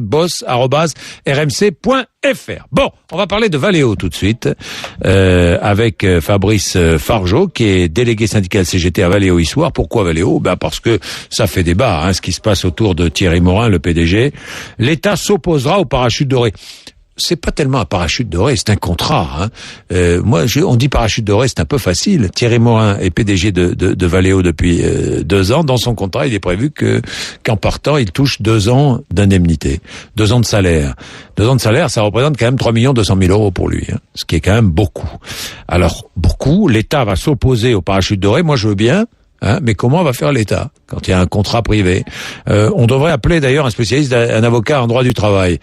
boss@rmc.fr. Bon, on va parler de Valeo tout de suite avec Fabrice Fargeot, qui est délégué syndical CGT à Valeo Issoire. Pourquoi Valeo? Parce que ça fait débat, ce qui se passe autour de Thierry Morin, le PDG. L'État s'opposera au parachute doré. C'est pas tellement un parachute doré, c'est un contrat. On dit parachute doré, c'est un peu facile. Thierry Morin est PDG de Valeo depuis 2 ans. Dans son contrat, il est prévu qu'en partant, il touche 2 ans d'indemnité, 2 ans de salaire. 2 ans de salaire, ça représente quand même 3 200 000 euros pour lui, ce qui est quand même beaucoup. Alors, beaucoup, l'État va s'opposer au parachute doré. Moi, je veux bien. Mais comment va faire l'État quand il y a un contrat privé? On devrait appeler d'ailleurs un spécialiste, un avocat en droit du travail.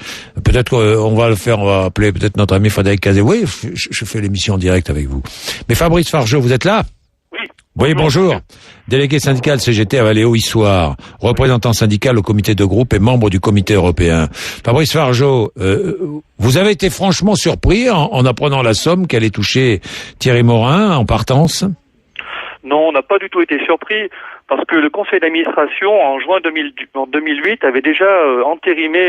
Peut-être qu'on va le faire, on va appeler peut-être notre ami Frédéric Cazet. Oui, je fais l'émission en direct avec vous. Mais Fabrice Fargeot, vous êtes là? Oui, bonjour. Délégué syndical CGT à Valeo Issoire, représentant syndical au comité de groupe et membre du comité européen. Fabrice Fargeot, vous avez été franchement surpris en apprenant la somme qu'allait toucher Thierry Morin en partance? Non, on n'a pas du tout été surpris, parce que le conseil d'administration, en juin 2008, avait déjà entérimé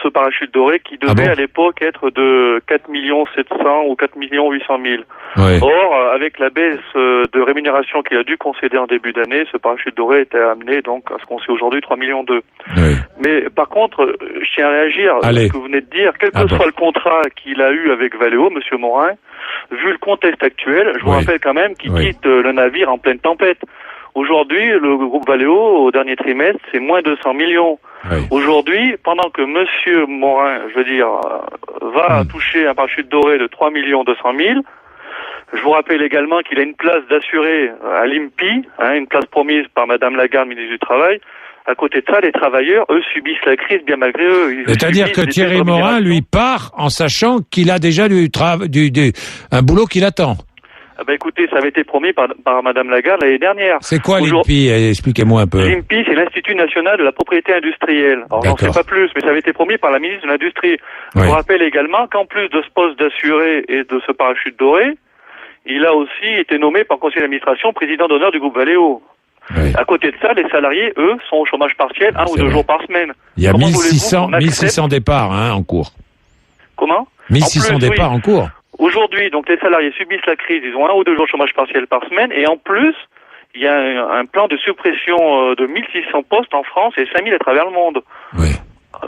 ce parachute doré qui devait à l'époque être de 4 700 ou 4 800 000. Ouais. Or, avec la baisse de rémunération qu'il a dû concéder en début d'année, ce parachute doré était amené donc à ce qu'on sait aujourd'hui 3,2 millions. Ouais. Mais par contre, je tiens à réagir à ce que vous venez de dire. Quel que soit le contrat qu'il a eu avec Valeo, Monsieur Morin, vu le contexte actuel, je vous rappelle quand même qu'il quitte le navire en pleine tempête. Aujourd'hui, le groupe Valeo, au dernier trimestre, c'est moins 200 millions. Oui. Aujourd'hui, pendant que Monsieur Morin, va toucher un parachute doré de 3 200 000, je vous rappelle également qu'il a une place d'assuré à l'INPI, une place promise par Madame Lagarde, ministre du Travail. À côté de ça, les travailleurs, eux, subissent la crise bien malgré eux. C'est-à-dire que Thierry Morin, lui, part en sachant qu'il a déjà un boulot qui l'attend. Écoutez, ça avait été promis par Madame Lagarde l'année dernière. C'est quoi l'INPI? Expliquez-moi un peu. L'INPI, c'est l'Institut National de la Propriété Industrielle. Alors, j'en sais pas plus, mais ça avait été promis par la ministre de l'Industrie. Je vous rappelle également qu'en plus de ce poste d'assuré et de ce parachute doré, il a aussi été nommé par le conseil d'administration président d'honneur du groupe Valeo. Oui. À côté de ça, les salariés, eux, sont au chômage partiel 1 ou 2 jours par semaine. Il y a 1600 départs en cours. Comment? 1600 départs en cours. Aujourd'hui, donc les salariés subissent la crise, ils ont 1 ou 2 jours de chômage partiel par semaine, et en plus, il y a un plan de suppression de 1600 postes en France et 5000 à travers le monde. Oui.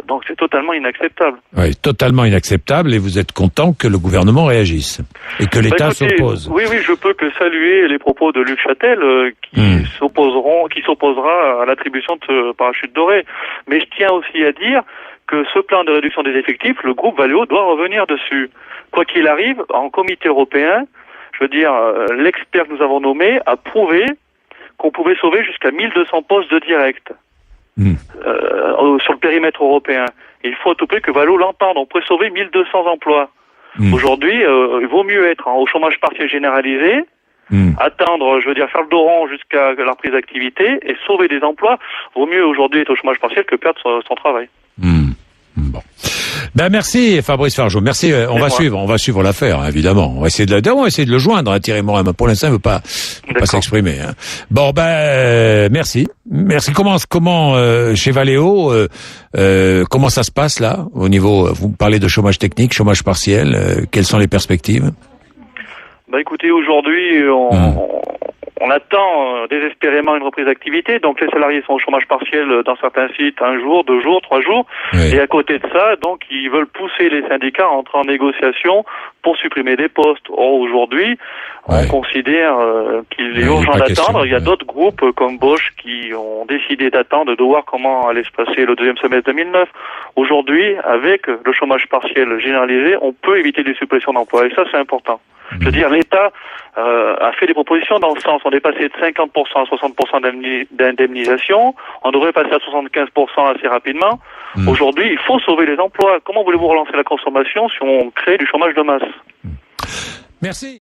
Donc c'est totalement inacceptable. Oui, totalement inacceptable, et vous êtes content que le gouvernement réagisse et que l'État s'oppose. Oui, je peux que saluer les propos de Luc Châtel qui s'opposera à l'attribution de ce parachute doré. Mais je tiens aussi à dire que ce plan de réduction des effectifs, le groupe Valeo doit revenir dessus. Quoi qu'il arrive, en comité européen, l'expert que nous avons nommé a prouvé qu'on pouvait sauver jusqu'à 1200 postes de direct. Sur le périmètre européen. Il faut à tout prix que Valeo l'entende. On pourrait sauver 1200 emplois. Aujourd'hui, il vaut mieux être au chômage partiel généralisé, attendre, faire le dos rond jusqu'à la reprise d'activité et sauver des emplois. Vaut mieux aujourd'hui être au chômage partiel que perdre son travail. Bon. Merci Fabrice Fargeot. Merci. On va suivre l'affaire, évidemment. On va essayer de le joindre, Thierry Morin. Pour l'instant, il ne veut pas s'exprimer. Bon, merci. Merci. Comment chez Valeo, comment ça se passe là au niveau? Vous parlez de chômage technique, chômage partiel. Quelles sont les perspectives? Écoutez, aujourd'hui, on attend désespérément une reprise d'activité. Donc les salariés sont au chômage partiel dans certains sites 1 jour, 2 jours, 3 jours. Oui. Et à côté de ça, donc ils veulent pousser les syndicats à entrer en négociation pour supprimer des postes. Or aujourd'hui, on considère qu'il est urgent d'attendre. Il y a d'autres groupes comme Bosch qui ont décidé d'attendre, de voir comment allait se passer le 2e semestre 2009. Aujourd'hui, avec le chômage partiel généralisé, on peut éviter des suppressions d'emplois. Et ça, c'est important. L'État a fait des propositions dans ce sens. On est passé de 50% à 60% d'indemnisation. On devrait passer à 75% assez rapidement. Aujourd'hui, il faut sauver les emplois. Comment voulez-vous relancer la consommation si on crée du chômage de masse? Merci.